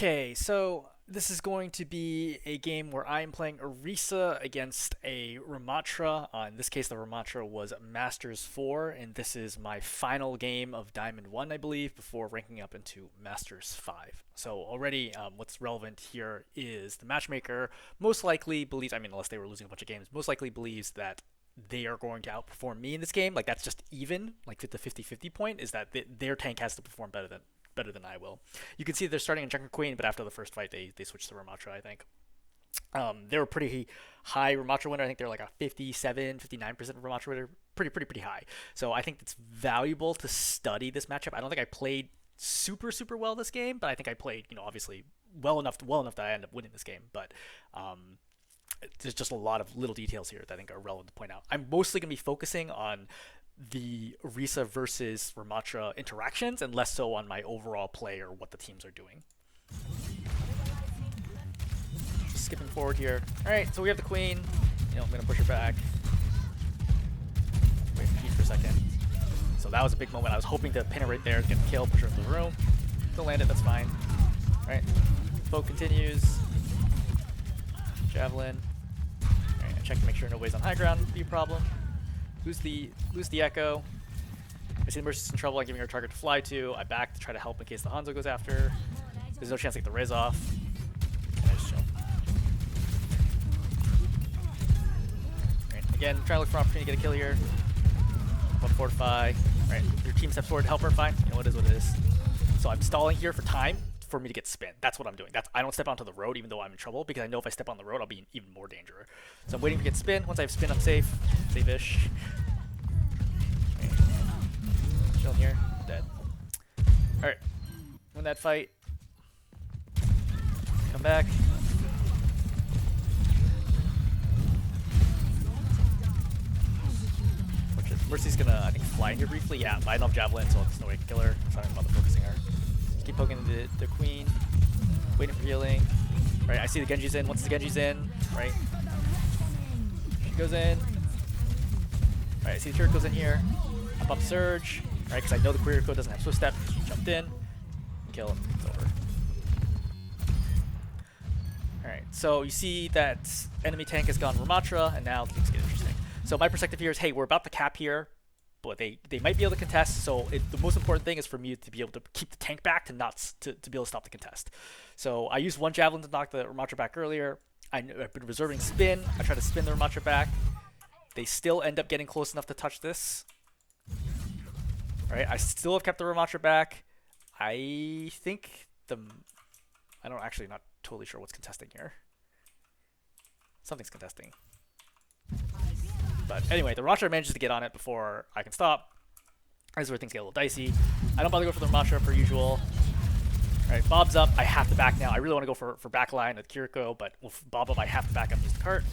Okay, so this is going to be a game where I'm playing Orisa against a Ramattra. In this case, the Ramattra was Masters 4, and this is my final game of Diamond 1, I believe, before ranking up into Masters 5. So already, what's relevant here is the matchmaker most likely believes, unless they were losing a bunch of games, most likely believes that they are going to outperform me in this game. Like, that's just even, like the 50-50 point, is that their tank has to perform better than I will. You can see they're starting in Junker Queen, but after the first fight, they switched to Ramattra, I think. They were pretty high Ramattra winner. I think they're like a 57, 59% Ramattra winner. Pretty high. So I think it's valuable to study this matchup. I don't think I played super well this game, but I think I played, obviously well enough that I end up winning this game. But there's just a lot of little details here that I think are relevant to point out. I'm mostly going to be focusing on the Orisa versus Ramattra interactions and less so on my overall play or what the teams are doing. Just skipping forward here. Alright, so we have the queen. I'm going to push her back. Wait for a second. So that was a big moment. I was hoping to pin her right there, get the kill, push her into the room. Don't land it, that's fine. Alright, poke continues. Javelin. Alright, I check to make sure nobody's on high ground would be a problem. Lose the Echo. I see the Mercy's in trouble. I'm giving her a target to fly to. I back to try to help in case the Hanzo goes after. There's no chance to get the Riz off. And I just chill. Right, again, trying to look for an opportunity to get a kill here. One fortify. Right, your team steps forward to help her. Fine. It is what it is. So I'm stalling here for time for me to get spin. That's what I'm doing. I don't step onto the road even though I'm in trouble, because I know if I step on the road I'll be in even more danger. So I'm waiting to get spin. Once I have spin, I'm safe. Safe-ish. Okay. Chilling here. Dead. Alright. Win that fight. Come back. Mercy's gonna, I think, fly here briefly. Yeah, but I don't have Javelin, so there's no way to kill her. So I don't bother focusing her. Just keep poking the queen. Waiting for healing. Right, I see the Genji's in. Once the Genji's in, right? She goes in. Right, I see the turret goes in here. I pop Surge. Right, because I know the Query Code doesn't have Swift Step. She jumped in. Kill him. It's over. Alright, so you see that enemy tank has gone Ramattra, and now things get interesting. So my perspective here is, hey, we're about to cap here, but they might be able to contest. So the most important thing is for me to be able to keep the tank back to be able to stop the contest. So I used one Javelin to knock the Ramattra back earlier. I've been reserving spin. I try to spin the Ramattra back. They still end up getting close enough to touch this. All right, I still have kept the Ramattra back. I think not totally sure what's contesting here. Something's contesting. But anyway, the Ramattra manages to get on it before I can stop. This is where things get a little dicey. I don't bother to go for the Ramattra per usual. Alright, Bob's up. I have to back now. I really want to go for backline with Kiriko, but with Bob up, I have to back up and use the cart.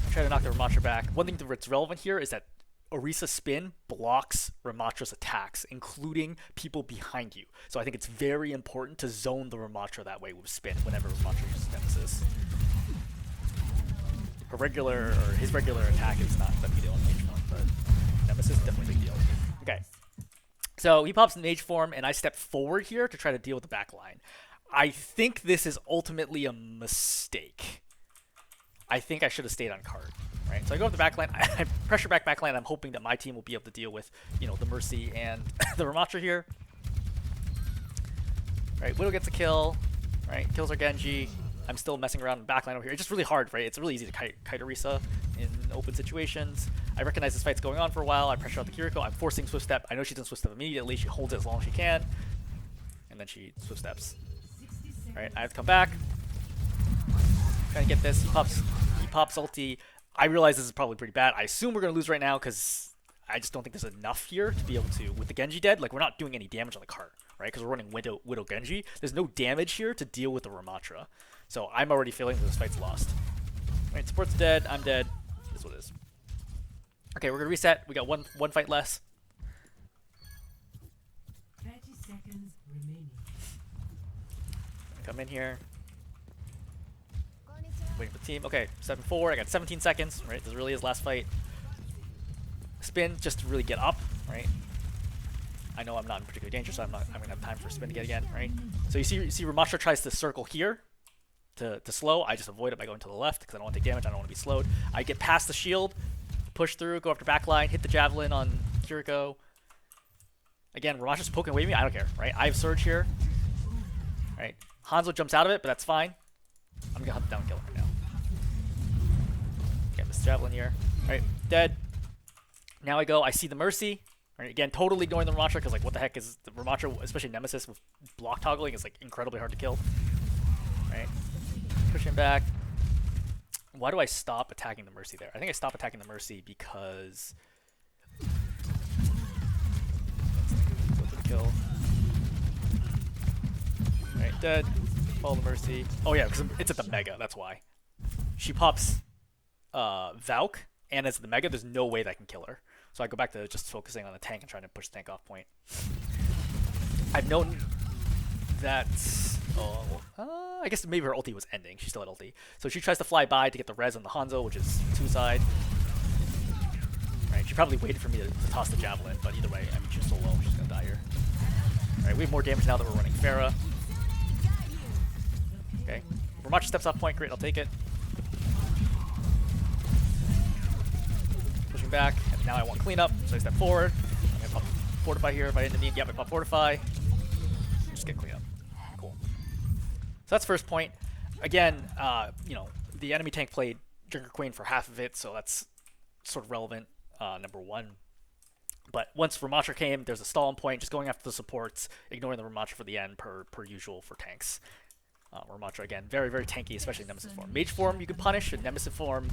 I try to knock the Ramattra back. One thing that's relevant here is that Orisa spin blocks Ramattra's attacks, including people behind you. So I think it's very important to zone the Ramattra that way with spin whenever Ramattra uses Nemesis. His regular attack is not that big deal in mage form, but Nemesis is definitely a big deal. Okay. So he pops in mage form, and I step forward here to try to deal with the back line. I think this is ultimately a mistake. I think I should have stayed on card. Right? So I go up the back line, I pressure back line, I'm hoping that my team will be able to deal with, the Mercy and the Ramattra here. Right, Widow gets a kill, right? Kills our Genji. I'm still messing around in the backline over here. It's just really hard, right? It's really easy to kite Orisa in open situations. I recognize this fight's going on for a while. I pressure out the Kiriko. I'm forcing Swift Step. I know she doesn't Swift Step immediately. She holds it as long as she can. And then she Swift Steps. Alright, I have to come back. Trying to get this. He pops ulti. I realize this is probably pretty bad. I assume we're going to lose right now because I just don't think there's enough here to be able to, with the Genji dead, like we're not doing any damage on the cart, right? Because we're running Widow Genji. There's no damage here to deal with the Ramattra. So I'm already feeling that this fight's lost. Alright, support's dead. I'm dead. This is what it is. Okay, we're going to reset. We got one fight less. 30 seconds remaining. Come in here. Waiting for the team. Okay, 7-4. I got 17 seconds. Right, this really is last fight. Spin just to really get up. Right. I know I'm not in particular danger, so I'm gonna have time for a spin to get again, right? So you see Ramattra tries to circle here to slow. I just avoid it by going to the left because I don't want to take damage. I don't want to be slowed. I get past the shield, push through, go after backline, hit the javelin on Kiriko. Again, Ramattra's poking away at me. I don't care, right? I have surge here, right? Hanzo jumps out of it, but that's fine. I'm gonna hunt down and kill him right now. Get this javelin here. All right, dead. Now I go. I see the Mercy. Right, again, totally ignoring the Ramattra because like, what the heck is the Ramattra, especially Nemesis with block toggling, is like incredibly hard to kill. Right, push him back. Why do I stop attacking the Mercy there? I think I stop attacking the Mercy because kill. Right, dead. Follow the Mercy. Oh yeah, because it's at the Mega. That's why. She pops Valk, and as the Mega, there's no way that I can kill her. So I go back to just focusing on the tank and trying to push the tank off point. I've known that. I guess maybe her ulti was ending. She still had ulti. So she tries to fly by to get the res on the Hanzo, which is suicide. Right, she probably waited for me to toss the javelin, but either way, I mean, she's so low, she's gonna die here. Alright, we have more damage now that we're running Pharah. Okay, Ramattra steps off point, great, I'll take it. Pushing back, and now I want cleanup, so I step forward. I'm gonna pop Fortify here if I didn't need. Yep, I pop Fortify. Just get cleanup. Cool. So that's first point. Again, you know, the enemy tank played Drinker Queen for half of it, so that's sort of relevant, number one. But once Ramattra came, there's a stall point, just going after the supports, ignoring the Ramattra for the end, per usual for tanks. Ramattra, again, very, very tanky, especially Nemesis form. Mage form you can punish, and Nemesis form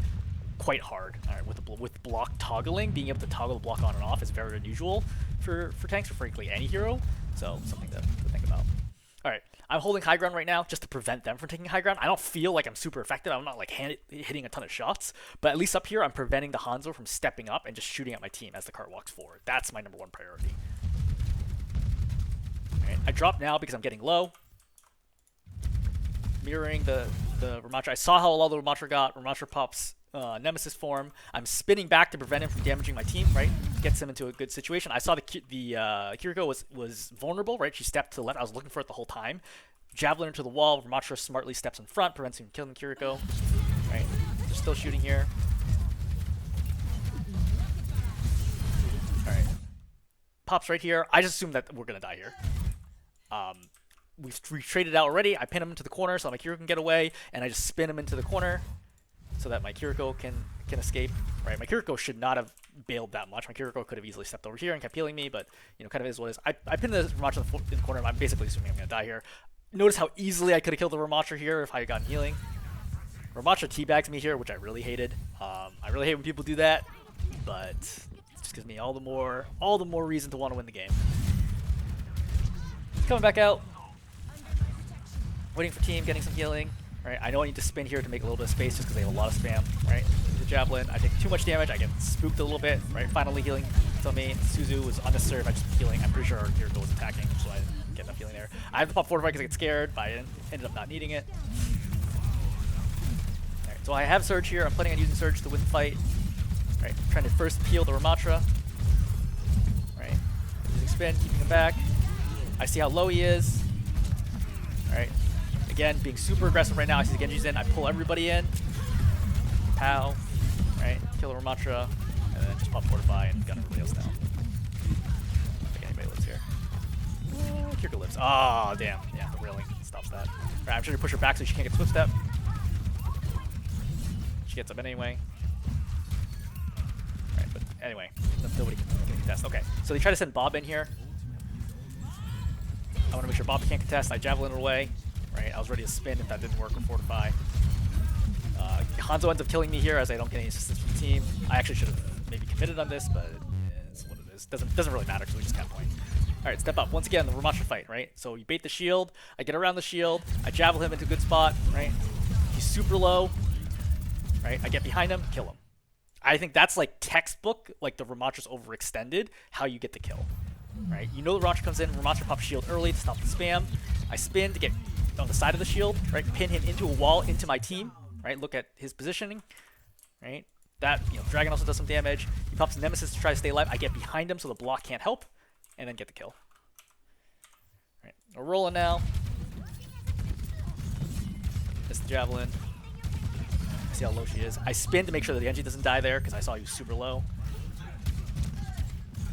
quite hard. All right, with block toggling, being able to toggle the block on and off is very unusual for tanks, or frankly any hero. So something to think about. All right, I'm holding high ground right now just to prevent them from taking high ground. I don't feel like I'm super effective. I'm not like hitting a ton of shots, but at least up here I'm preventing the Hanzo from stepping up and just shooting at my team as the cart walks forward. That's my number one priority. All right, I drop now because I'm getting low. Mirroring the Ramattra. I saw how low the Ramattra got. Ramattra pops Nemesis form. I'm spinning back to prevent him from damaging my team, right? Gets him into a good situation. I saw the Kiriko was vulnerable, right? She stepped to the left. I was looking for it the whole time. Javelin into the wall. Ramattra smartly steps in front, prevents him from killing Kiriko. Right? They're still shooting here. Alright. Pops right here. I just assume that we're gonna die here. We've traded out already. I pin him into the corner so my Kiriko can get away, and I just spin him into the corner so that my Kiriko can escape. Right, my Kiriko should not have bailed that much. My Kiriko could have easily stepped over here and kept healing me, but you know, kind of is what it is. I pinned the Ramattra in the corner. I'm basically assuming I'm gonna die here. Notice how easily I could have killed the Ramattra here if I had gotten healing. Ramattra teabags me here, which I really hated. I really hate when people do that, but it just gives me all the more reason to want to win the game. Coming back out. Waiting for team, getting some healing. Right, I know I need to spin here to make a little bit of space just because they have a lot of spam. Right, the javelin. I take too much damage. I get spooked a little bit. Right, finally healing. Tell me, Suzu was unnecessary if I just healing. I'm pretty sure our Kiriko was attacking, so I didn't get enough healing there. I have to pop Fortify because I get scared, but I ended up not needing it. Alright, so I have Surge here. I'm planning on using Surge to win the fight. Right, trying to first peel the Ramattra. Right, using spin, keeping him back. I see how low he is. Alright. Again, being super aggressive right now. I see the Genji's in. I pull everybody in. Pow. Right. Kill the Ramattra. And then just pop Fortify and gun everybody else down. I don't think anybody lives here. Kiriko lives. Oh, damn. Yeah, the railing stops that. Alright, I'm trying to push her back so she can't get swift step. She gets up anyway. Alright, but anyway. Nobody can contest. Okay, so they try to send Bob in here. I want to make sure Bob can't contest. I javelin her away. Right, I was ready to spin if that didn't work with Fortify. Hanzo ends up killing me here as I don't get any assistance from the team. I actually should have maybe committed on this, but it's what it is. Doesn't really matter because we just can't point. Alright, step up. Once again, the Ramattra fight, right? So you bait the shield, I get around the shield, I javel him into a good spot, right? He's super low, right? I get behind him, kill him. I think that's like textbook, like the Ramatra's overextended, how you get the kill. Right? You know the Ramattra comes in, Ramattra pops shield early to stop the spam. I spin to get on the side of the shield, right? Pin him into a wall, into my team, right? Look at his positioning, right? That, you know, Dragon also does some damage. He pops Nemesis to try to stay alive. I get behind him so the block can't help, and then get the kill. Alright, we're rolling now. Miss the javelin. See how low she is. I spin to make sure that the Genji doesn't die there because I saw you super low.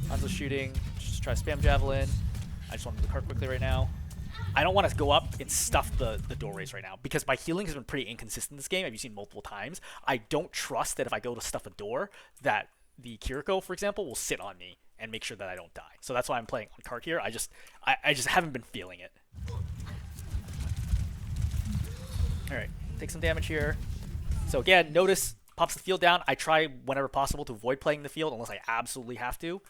Hanzo's shooting. Just try to spam javelin. I just want to move the cart quickly right now. I don't want to go up and stuff the doorways right now because my healing has been pretty inconsistent this game. I've seen multiple times. I don't trust that if I go to stuff a door that the Kiriko, for example, will sit on me and make sure that I don't die. So that's why I'm playing on cart here. I just haven't been feeling it. Alright, take some damage here. So again, notice pops the field down. I try whenever possible to avoid playing the field unless I absolutely have to.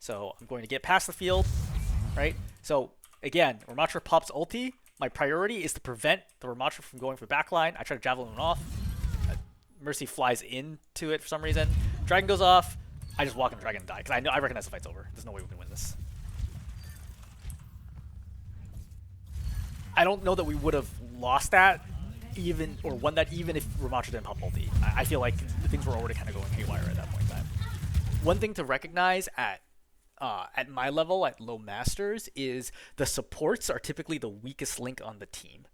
So I'm going to get past the field, right? So again, Ramattra pops ulti. My priority is to prevent the Ramattra from going for backline. I try to javelin him off. Mercy flies into it for some reason. Dragon goes off. I just walk in the dragon and die because I recognize the fight's over. There's no way we can win this. I don't know that we would have lost that even or won that even if Ramattra didn't pop ulti. I feel like things were already kind of going haywire at that point in time. One thing to recognize at my level, at low masters, is the supports are typically the weakest link on the team.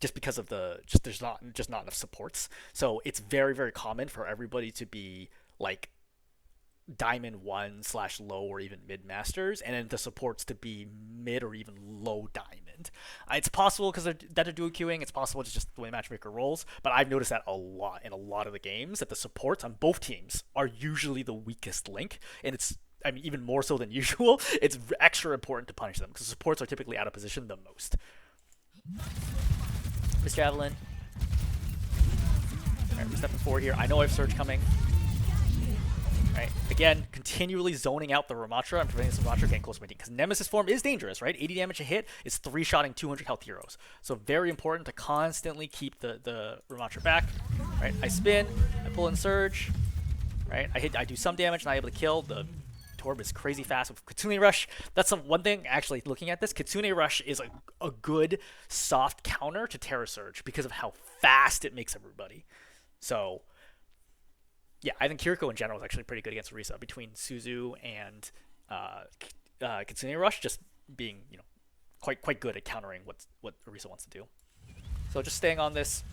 Just because of there's not enough supports. So it's very, very common for everybody to be like diamond 1/low or even mid masters, and then the supports to be mid or even low diamond. It's possible because they're duo queuing. It's possible it's just the way matchmaker rolls. But I've noticed that a lot in a lot of the games that the supports on both teams are usually the weakest link, and it's even more so than usual. It's extra important to punish them because supports are typically out of position the most. Miss Javelin. Alright, we're stepping forward here. I know I have Surge coming. Alright, again, continually zoning out the Ramattra and preventing this Ramattra getting close to my team. Because Nemesis form is dangerous, right? 80 damage a hit is 3-shotting 200 health heroes. So very important to constantly keep the Ramattra back. Right, I spin, I pull in Surge. Right, I do some damage, not able to kill. The Torb is crazy fast with Kitsune Rush. That's one thing, actually, looking at this. Kitsune Rush is a good soft counter to Terra Surge because of how fast it makes everybody. So, yeah, I think Kiriko in general is actually pretty good against Orisa between Suzu and Kitsune Rush just being, quite good at countering what Orisa wants to do. So just staying on this.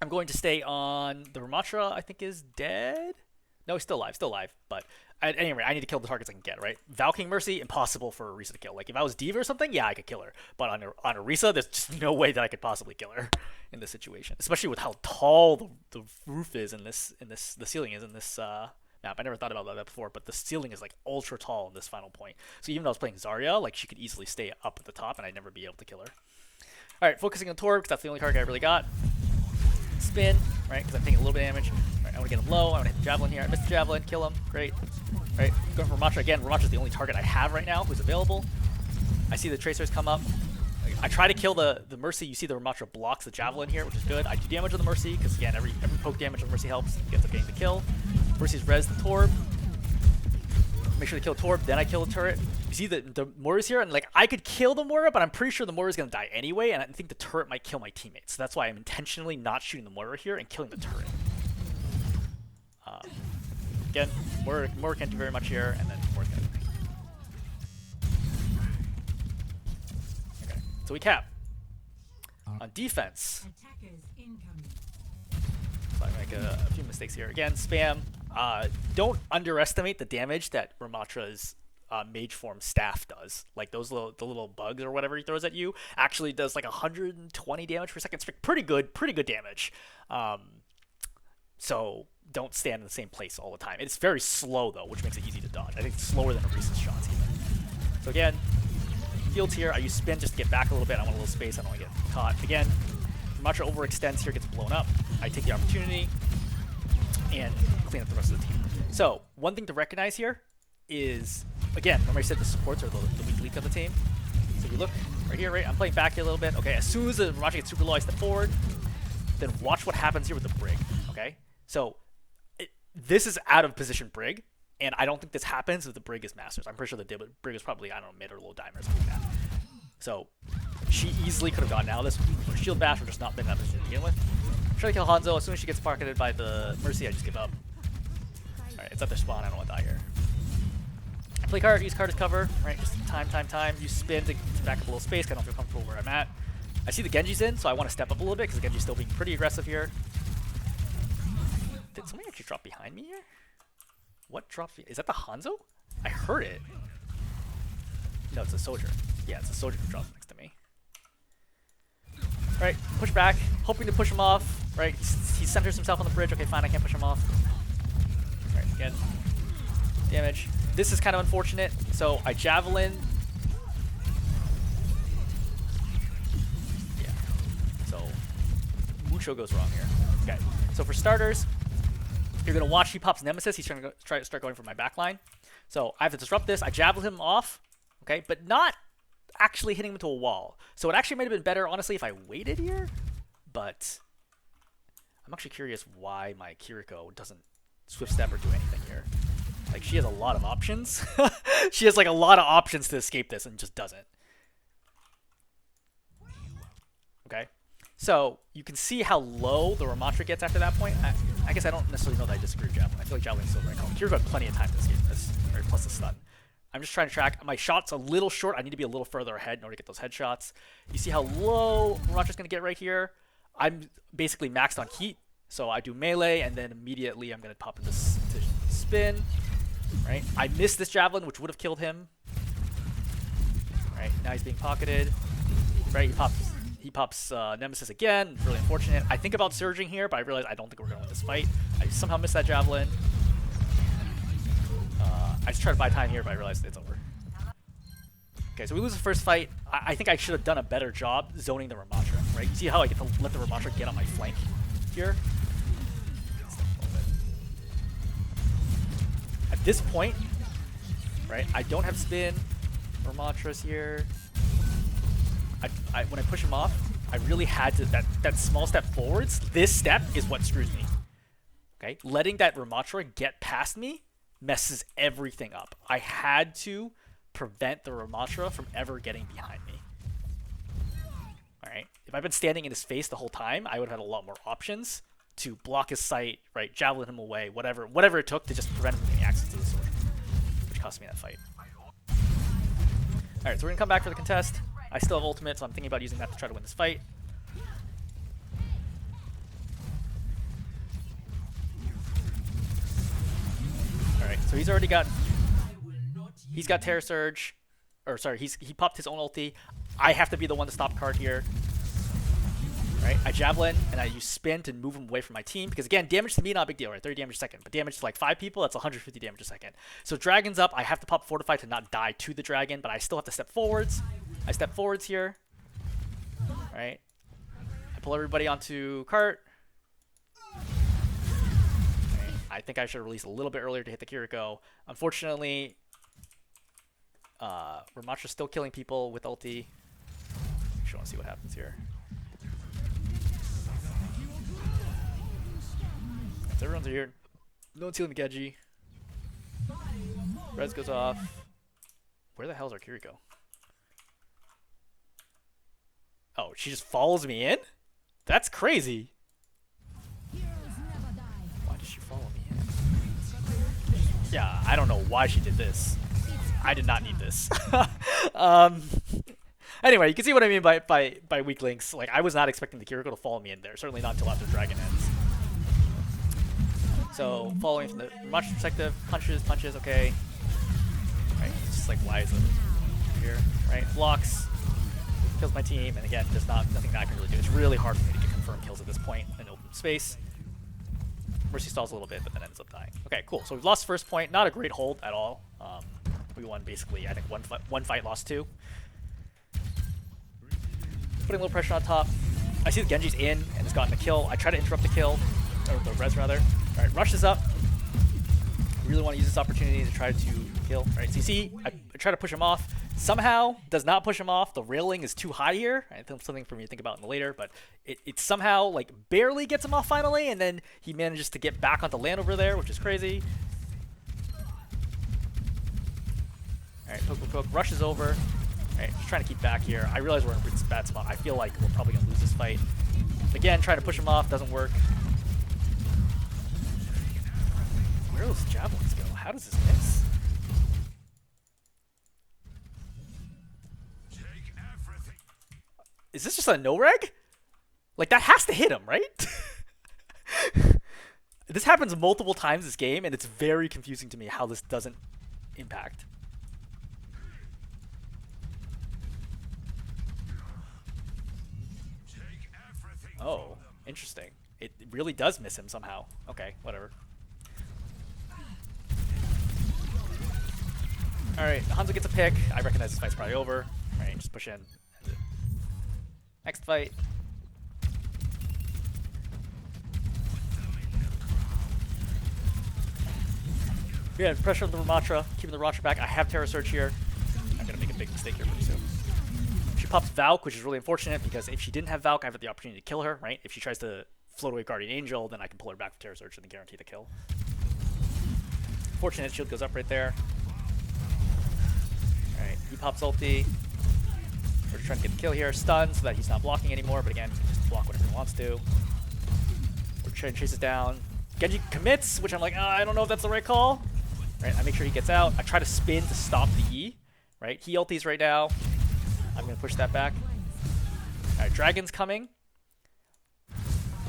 I'm going to stay on the Ramattra, I think is dead. No, he's still alive, but at any rate, I need to kill the targets I can get, right? Valking Mercy, impossible for Orisa to kill. Like, if I was Diva or something, yeah, I could kill her. But on Orisa, there's just no way that I could possibly kill her in this situation. Especially with how tall the roof is the ceiling is in this map. I never thought about that before, but the ceiling is, like, ultra tall in this final point. So even though I was playing Zarya, like, she could easily stay up at the top, and I'd never be able to kill her. Alright, focusing on Torb, because that's the only target I really got. Spin, right, because I'm taking a little bit of damage. Right, I want to get him low. I want to hit the Javelin here. I missed the Javelin. Kill him. Great. Right, going for Ramattra again. Ramatra's the only target I have right now who's available. I see the Tracers come up. I try to kill the Mercy. You see the Ramattra blocks the Javelin here, which is good. I do damage on the Mercy, because again, every poke damage on Mercy helps. He ends up getting the kill. Mercy's res the Torb. Make sure to kill Torb, then I kill the turret. You see the Moira's here, and like I could kill the Moira, but I'm pretty sure the Moira's gonna die anyway, and I think the turret might kill my teammates. So that's why I'm intentionally not shooting the Moira here and killing the turret. Again, Moira can't do very much here, and then Moira's gonna die. Okay, so we cap. On defense, Attackers incoming. so I make a few mistakes here. Again, spam. Don't underestimate the damage that Ramatra's mage form staff does. Like the little bugs or whatever he throws at you actually does like 120 damage per second. It's pretty good damage. So don't stand in the same place all the time. It's very slow though, which makes it easy to dodge. I think it's slower than Orisa's shots even. So again, fields here. I use spin just to get back a little bit. I want a little space. I don't want to get caught. Again, Ramattra overextends here, gets blown up. I take the opportunity and clean up the rest of the team. So one thing to recognize here is, again, remember I said the supports are the weak link of the team. So if you look right here, right, I'm playing back here a little bit. Okay, as soon as the Ramattra gets super low, I step forward. Then watch what happens here with the Brig. Okay, so this is out of position Brig, and I don't think this happens if the Brig is Masters. I'm pretty sure the Brig is probably, I don't know, mid or low diamond or something like that. So she easily could have gotten out of this with a shield bash or just not been in that position to begin with. Try to kill Hanzo. As soon as she gets pocketed by the Mercy, I just give up. Alright, it's at their spawn. I don't want to die here. Play card, use card as cover, right? Just time. Use spin to back up a little space, 'cause I don't feel comfortable where I'm at. I see the Genji's in, so I want to step up a little bit, because the Genji's still being pretty aggressive here. Did somebody actually drop behind me here? What dropped? Is that the Hanzo? I heard it. No, it's a soldier. Yeah, it's a soldier who dropped next to me. Right, push back, hoping to push him off. Right, he centers himself on the bridge. Okay, fine, I can't push him off. Right, again, damage. This is kind of unfortunate. So I javelin. Yeah. So mucho goes wrong here. Okay. So for starters, you're gonna watch he pops Nemesis. He's trying to start going for my backline. So I have to disrupt this. I javelin him off. Okay, but not actually hitting him into a wall. So it actually might have been better, honestly, if I waited here. But I'm actually curious why my Kiriko doesn't swift step or do anything here. Like, she has a lot of options. She has like a lot of options to escape this and just doesn't. Okay, so you can see how low the Ramattra gets after that point. I guess I don't necessarily know that I disagree with Javelin. I feel like Javelin's still very calm. Kiriko had plenty of time to escape this, right? Plus the stun. I'm just trying to track. My shot's a little short. I need to be a little further ahead in order to get those headshots. You see how low Ramatra's going to get right here? I'm basically maxed on heat. So I do melee, and then immediately I'm going to pop into spin. Right? I missed this javelin, which would have killed him. Right? Now he's being pocketed. Right? He pops Nemesis again. Really unfortunate. I think about surging here, but I realize I don't think we're going to win this fight. I somehow missed that javelin. I just try to buy time here, but I realized it's over. Okay, so we lose the first fight. I think I should have done a better job zoning the Ramattra, right? You see how I get to let the Ramattra get on my flank here? At this point, right, I don't have spin. Ramatra's here. When I push him off, I really had to, that small step forwards, this step is what screws me. Okay, letting that Ramattra get past me messes everything up. I had to prevent the Ramattra from ever getting behind me. Alright, if I've been standing in his face the whole time, I would have had a lot more options to block his sight, right, javelin him away, whatever it took to just prevent him from getting access to the sword, which cost me that fight. Alright, so we're gonna come back for the contest. I still have ultimate, so I'm thinking about using that to try to win this fight. Alright, so he's already got Terror Surge, or sorry, he popped his own ulti. I have to be the one to stop card here. Right, I javelin and I use spin to move him away from my team, because again, damage to me not a big deal, right? 30 damage a second, but damage to like 5 people, that's 150 damage a second. So dragon's up, I have to pop Fortify to not die to the dragon, but I still have to step forwards. I step forwards here. Right, I pull everybody onto cart. I think I should have released a little bit earlier to hit the Kiriko. Unfortunately, Ramatra's still killing people with ulti. Just want to see what happens here. So everyone's here. No one's healing the Genji. Res goes off. Where the hell's our Kiriko? Oh, she just follows me in? That's crazy. Why did she follow me in? Yeah, I don't know why she did this. I did not need this. Anyway, you can see what I mean by weak links. Like, I was not expecting the Kiriko to follow me in there. Certainly not until after Dragon ends. So, following from the much perspective, punches, okay. Right, it's just like, why is it here? Right, blocks, kills my team, and again, there's nothing that I can really do. It's really hard for me to get confirmed kills at this point in open space. Mercy stalls a little bit, but then ends up dying. Okay, cool. So we've lost first point. Not a great hold at all. We won basically, I think, one fight, lost 2. Putting a little pressure on top. I see the Genji's in and has gotten a kill. I try to interrupt the kill, or the res rather. All right, rushes up. I really want to use this opportunity to try to kill. All right, so you see, I try to push him off. Somehow does not push him off. The railing is too high here. I think something for me to think about in the later, but it somehow like barely gets him off finally, and then he manages to get back onto land over there, which is crazy. All right, poke, rushes over. All right, just trying to keep back here. I realize we're in a pretty bad spot. I feel like we're probably gonna lose this fight. Again, trying to push him off doesn't work. Where do those javelins go? How does this miss? Is this just a no-reg? Like, that has to hit him, right? This happens multiple times this game, and it's very confusing to me how this doesn't impact. Oh, interesting. It really does miss him somehow. Okay, whatever. Alright, Hanzo gets a pick. I recognize this fight's probably over. Alright, just push in. Next fight. Yeah, pressure on the Ramattra, keeping the Ramattra back. I have Terra Surge here. I'm gonna make a big mistake here pretty soon. She pops Valk, which is really unfortunate because if she didn't have Valk, I have the opportunity to kill her, right? If she tries to float away Guardian Angel, then I can pull her back with Terra Surge and then guarantee the kill. Fortunate shield goes up right there. Alright, he pops ulti. We're just trying to get the kill here. Stun so that he's not blocking anymore, but again, he can just block whatever he wants to. We're trying to chase it down. Genji commits, which I'm like, I don't know if that's the right call. Right, I make sure he gets out. I try to spin to stop the E. Right, he ultis right now. I'm gonna push that back. Alright, Dragon's coming.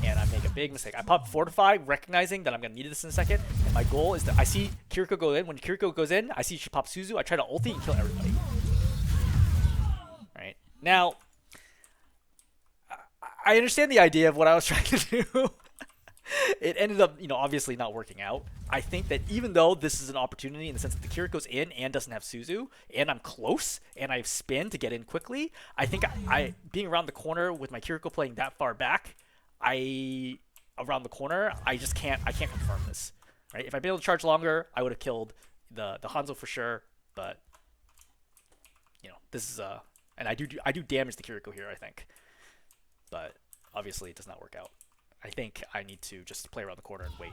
And I make a big mistake. I pop Fortify, recognizing that I'm gonna need this in a second. And my goal is that I see Kiriko go in. When Kiriko goes in, I see she pops Suzu. I try to ulti and kill everybody. Right, now, I understand the idea of what I was trying to do. It ended up, obviously not working out. I think that even though this is an opportunity in the sense that the Kiriko's in and doesn't have Suzu, and I'm close, and I have spin to get in quickly, I think I being around the corner with my Kiriko playing that far back, around the corner, I can't confirm this. Right? If I'd been able to charge longer, I would have killed the Hanzo for sure, but this is and I do damage to Kiriko here, I think. But obviously it does not work out. I think I need to just play around the corner and wait.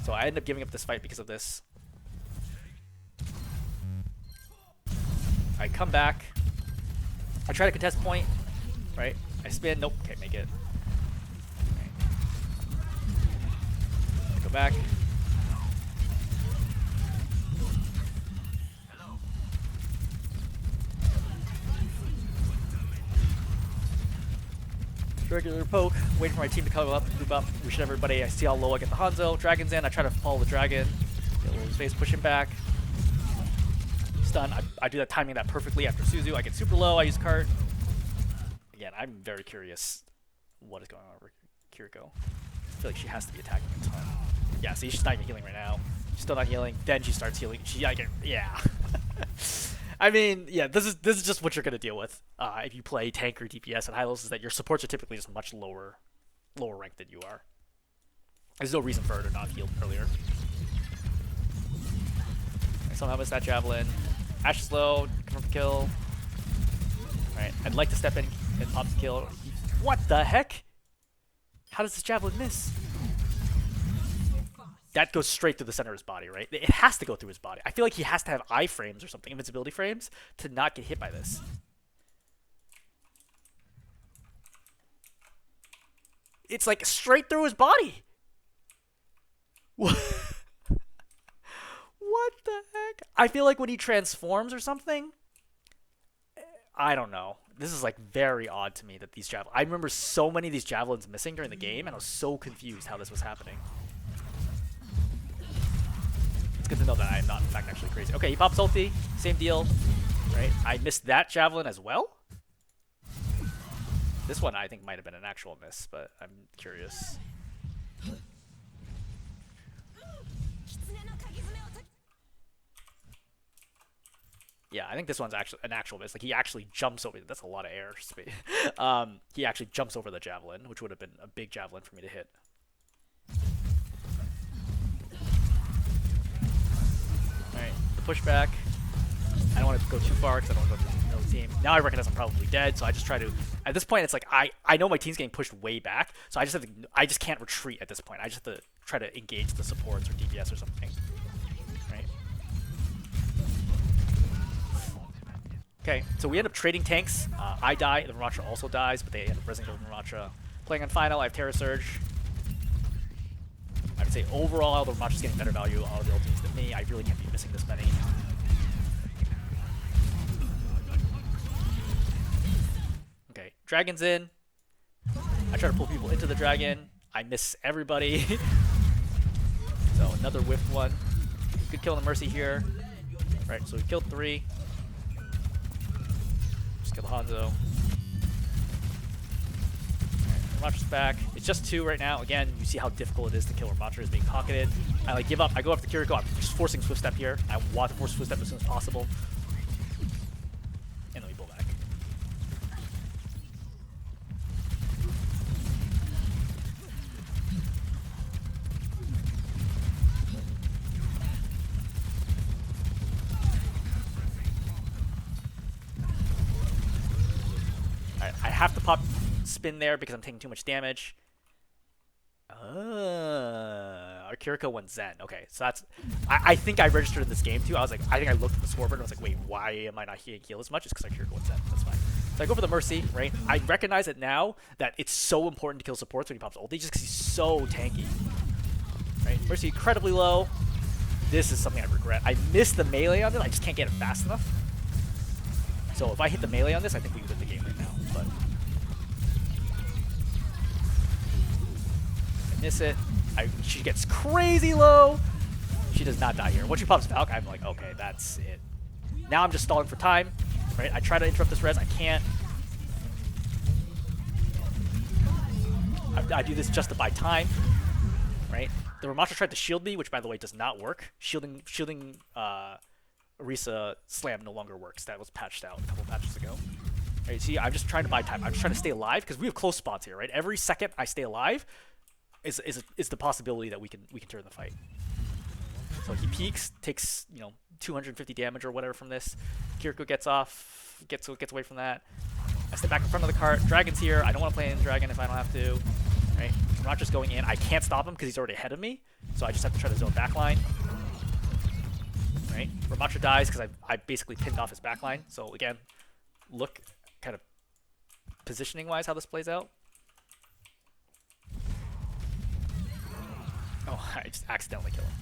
So I end up giving up this fight because of this. I come back. I try to contest point. Right? I spin. Nope. Can't make it. Right. I go back. Regular poke, waiting for my team to come up, move up, reach everybody. I see how low I get the Hanzo. Dragon's in. I try to follow the dragon. Get a little space, push him back. Stun. I do that, timing that perfectly after Suzu. I get super low. I use cart. Again, I'm very curious what is going on with Kiriko. I feel like she has to be attacking a ton. Yeah, see, she's not even healing right now. She's still not healing. Then she starts healing. Yeah. I mean, yeah, this is just what you're gonna deal with if you play tank or DPS at high levels. Is that your supports are typically just much lower ranked than you are. There's no reason for her to not heal earlier. I somehow missed that javelin. Ashe is low, confirm the kill. Alright, I'd like to step in and pop the kill. What the heck? How does this javelin miss? That goes straight through the center of his body, right? It has to go through his body. I feel like he has to have iframes or something, invincibility frames, to not get hit by this. It's like straight through his body. What the heck? I feel like when he transforms or something, I don't know. This is like very odd to me that these javelins. I remember so many of these javelins missing during the game, and I was so confused how this was happening. It's good to know that I am not, in fact, actually crazy. Okay, he pops ulti. Same deal. Right? I missed that javelin as well. This one, I think, might have been an actual miss, but I'm curious. Yeah, I think this one's actually an actual miss. Like, he actually jumps over. That's a lot of air. He actually jumps over the javelin, which would have been a big javelin for me to hit. Alright, the pushback. I don't want to go too far because I don't want to go through no team. Now I recognize I'm probably dead, so I just try to. At this point, it's like I know my team's getting pushed way back, so I just can't retreat at this point. I just have to try to engage the supports or DPS or something. Right. Okay, so we end up trading tanks. I die, the Ramattra also dies, but they end up resing over Ramattra. Playing on final, I have Terra Surge. I would say overall, the Ramatra's getting better value out of the ultimates than me. I really can't be missing this many. Okay, Dragon's in. I try to pull people into the dragon. I miss everybody. So another whiffed one. Good kill on the Mercy here. Right, so we killed 3. Just kill the Hanzo. Ramatra's back. It's just 2 right now. Again, you see how difficult it is to kill Rammatra is being pocketed. I like give up. I go after Kiriko. I'm just forcing Swift Step here. I want to force Swift Step as soon as possible. And then we pull back. Alright, I have to pop spin there because I'm taking too much damage. Our Kiriko went Zen. Okay, so that's... I think I registered in this game too. I was like, I think I looked at the scoreboard and I was like, wait, why am I not getting heal as much? It's because our Kiriko went Zen. That's fine. So I go for the Mercy, right? I recognize it now that it's so important to kill supports when he pops ulti just because he's so tanky. Right? Mercy incredibly low. This is something I regret. I missed the melee on it. I just can't get it fast enough. So if I hit the melee on this, I think we win the game right now. But I miss it. She gets crazy low. She does not die here. Once she pops Valk, I'm like, okay, that's it. Now I'm just stalling for time, right? I try to interrupt this res. I can't. I do this just to buy time, right? The Ramattra tried to shield me, which, by the way, does not work. Shielding Orisa slam no longer works. That was patched out a couple patches ago. Right, see, I'm just trying to buy time. I'm just trying to stay alive because we have close spots here, right? Every second I stay alive is the possibility that we can turn the fight. So he peeks, takes 250 damage or whatever from this. Kiriko gets off, gets away from that. I step back in front of the cart. Dragon's here. I don't want to play in Dragon if I don't have to. Right? I'm not just going in. I can't stop him because he's already ahead of me. So I just have to try to zone backline. Right? Ramattra dies because I basically pinned off his backline. So again, look kind of positioning wise how this plays out. Oh, I just accidentally kill him.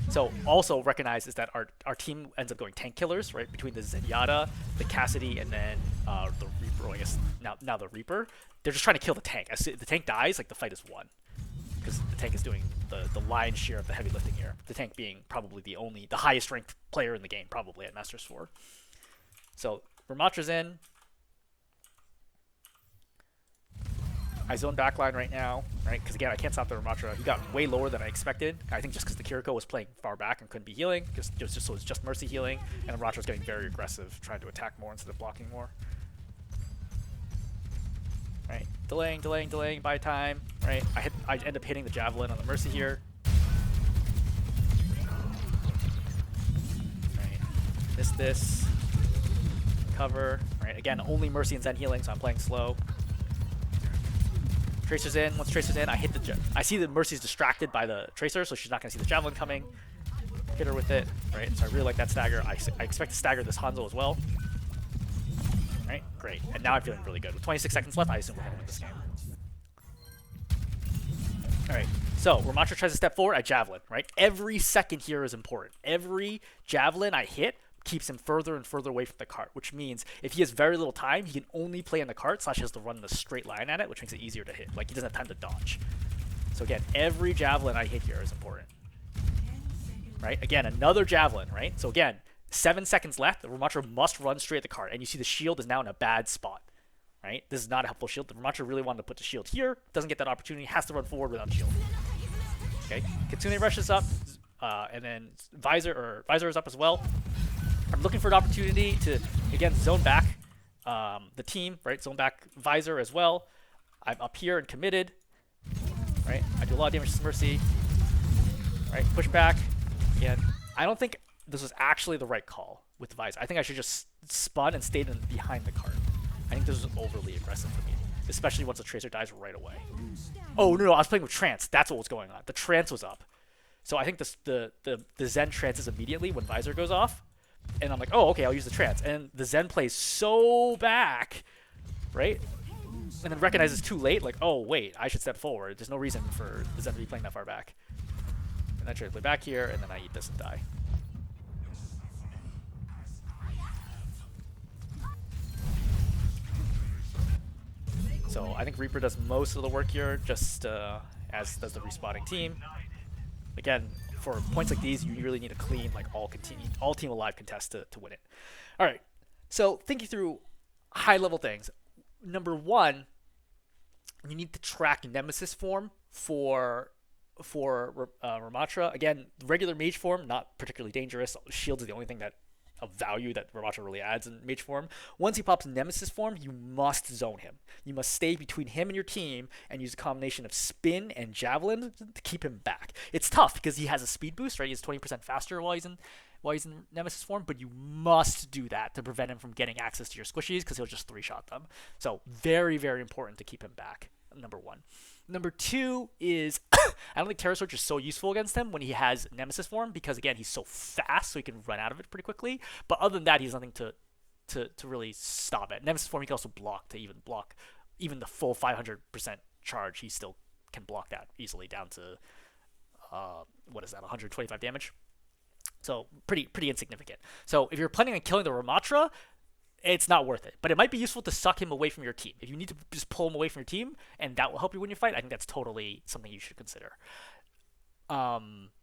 So also recognize is that our team ends up going tank killers, right? Between the Zenyatta, the Cassidy, and then the Reaper, I guess now the Reaper. They're just trying to kill the tank. As the tank dies, like the fight is won. Because the tank is doing the lion's share of the heavy lifting here. The tank being probably the highest ranked player in the game, probably at Masters 4. So Ramattra's in. I zone backline right now, right? Because again, I can't stop the Ramattra. He got way lower than I expected. I think just because the Kiriko was playing far back and couldn't be healing, so it was just Mercy healing, and Ramattra was getting very aggressive, trying to attack more instead of blocking more. Right, delaying by time. Right, I end up hitting the javelin on the Mercy here. Right, missed this. Cover. Right, again, only Mercy and Zen healing, so I'm playing slow. Tracer's in. Once Tracer's in, I see that Mercy's distracted by the Tracer, so she's not going to see the Javelin coming. Hit her with it, right? So I really like that stagger. I expect to stagger this Hanzo as well. Right? Great. And now I'm feeling really good. With 26 seconds left, I assume we're going to win this game. Alright, so Ramattra tries to step forward, I Javelin, right? Every second here is important. Every Javelin I hit keeps him further and further away from the cart, which means if he has very little time, he can only play in the cart, / he has to run in a straight line at it, which makes it easier to hit. Like, he doesn't have time to dodge. So again, every Javelin I hit here is important. Right? Again, another Javelin, right? So again, 7 seconds left, the Ramattra must run straight at the cart, and you see the shield is now in a bad spot. Right? This is not a helpful shield. The Ramattra really wanted to put the shield here, doesn't get that opportunity, has to run forward without shield. Okay, Kitsune rushes up, and then Visor is up as well. I'm looking for an opportunity to, again, zone back the team, right? Zone back Visor as well. I'm up here and committed, right? I do a lot of damage to Mercy, right? Push back. Again, I don't think this was actually the right call with Visor. I think I should just spun and stayed behind the cart. I think this was overly aggressive for me, especially once the Tracer dies right away. Oh, no, I was playing with Trance. That's what was going on. The Trance was up. So I think the Zen trances immediately when Visor goes off. And I'm like, oh, okay, I'll use the Trance. And the Zen plays so back, right? And then recognizes too late, like, oh, wait, I should step forward. There's no reason for the Zen to be playing that far back. And I try to play back here, and then I eat this and die. So I think Reaper does most of the work here, just as does the respawning team. Again, for points like these, you really need a clean, like all team alive contest to win it. All right. So thinking through high level things. Number one, you need to track Nemesis form for Ramattra. Again, regular mage form, not particularly dangerous. Shields is the only thing that of value that Ramattra really adds in mage form. Once he pops Nemesis form, you must zone him. You must stay between him and your team and use a combination of spin and javelin to keep him back. It's tough because he has a speed boost, right? He's 20% faster while he's in Nemesis form, but you must do that to prevent him from getting access to your squishies because he'll just three-shot them. So very, very important to keep him back, number one. Number two is I don't think Terror Sword is so useful against him when he has Nemesis form because again he's so fast so he can run out of it pretty quickly. But other than that, he has nothing to really stop it. Nemesis form he can also block even the full 500% charge. He still can block that easily down to what is that 125 damage. So pretty insignificant. So if you're planning on killing the Ramattra, it's not worth it. But it might be useful to suck him away from your team. If you need to just pull him away from your team and that will help you win your fight, I think that's totally something you should consider.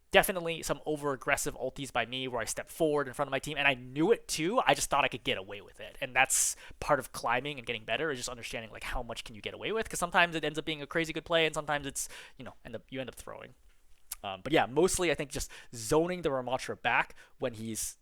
Definitely some over-aggressive ultis by me where I step forward in front of my team, and I knew it too. I just thought I could get away with it, and that's part of climbing and getting better is just understanding like how much can you get away with, because sometimes it ends up being a crazy good play, and sometimes it's you end up throwing. But yeah, mostly I think just zoning the Ramattra back when he's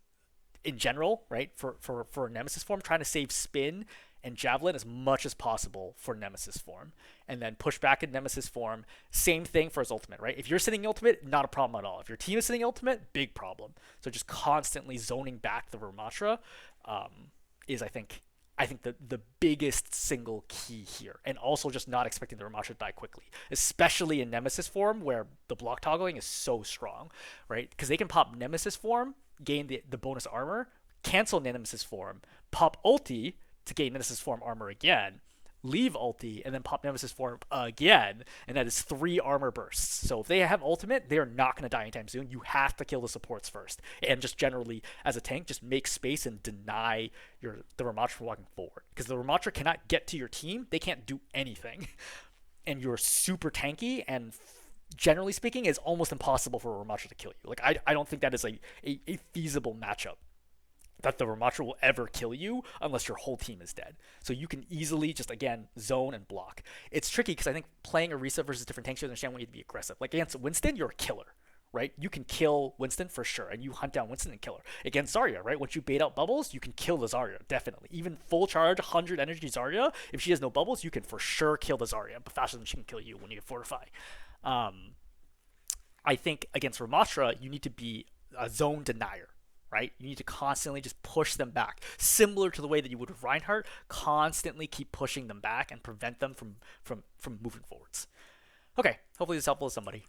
in general, right, for Nemesis form, trying to save spin and javelin as much as possible for Nemesis form, and then push back in Nemesis form. Same thing for his ultimate, right? If you're sitting ultimate, not a problem at all. If your team is sitting ultimate, big problem. So just constantly zoning back the Ramattra is I think the biggest single key here, and also just not expecting the Ramattra to die quickly, especially in Nemesis form where the block toggling is so strong, right? Because they can pop Nemesis form, gain the bonus armor, cancel Nemesis form, pop ulti to gain Nemesis form armor again, leave ulti, and then pop Nemesis form again, and that is 3 armor bursts. So if they have ultimate, they are not going to die anytime soon. You have to kill the supports first, and just generally as a tank, just make space and deny the Ramattra from walking forward, because the Ramattra cannot get to your team. They can't do anything, and you're super tanky, and generally speaking, it's almost impossible for a Ramattra to kill you. Like I don't think that is a feasible matchup, that the Ramattra will ever kill you unless your whole team is dead. So you can easily just, again, zone and block. It's tricky because I think playing Orisa versus different tanks, you understand when you need to be aggressive. Like against Winston, you're a killer, right? You can kill Winston for sure, and you hunt down Winston and kill her. Against Zarya, right? Once you bait out bubbles, you can kill the Zarya, definitely. Even full charge, 100 energy Zarya, if she has no bubbles, you can for sure kill the Zarya, but faster than she can kill you when you fortify. I think against Ramattra, you need to be a zone denier, right? You need to constantly just push them back, similar to the way that you would with Reinhardt. Constantly keep pushing them back and prevent them from moving forwards. Okay, hopefully this is helpful to somebody.